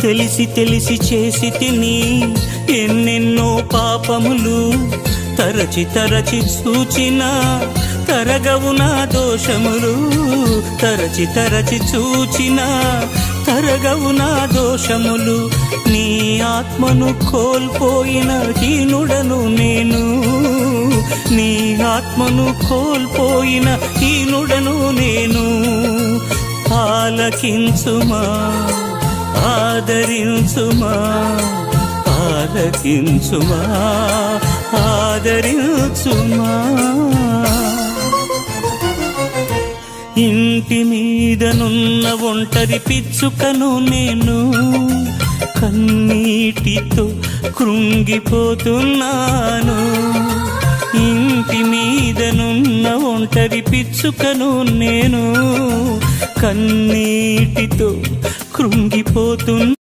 తెలిసి తెలిసి చేసి తిని ఎన్నెన్నో పాపములు తరచి తరచి చూచిన తరగవు నా దోషములు తరచి తరచి చూచిన తరగవు నా దోషములు నీ ఆత్మను కోల్పోయిన హీనుడను నేను నీ ఆత్మను కోల్పోయిన హీనుడను నేను ఆలకించుమా ఆదరించుమా ఆలకించుమా ఆదరించుమా ఇంటి మీదనున్న ఒంటరి పిచ్చుకను నేను కన్నీటితో కృంగిపోతున్నాను ఇంటి మీదనున్న ఒంటరి పిచ్చుకను నేను కన్నీటితో కృంగిపోతున్నా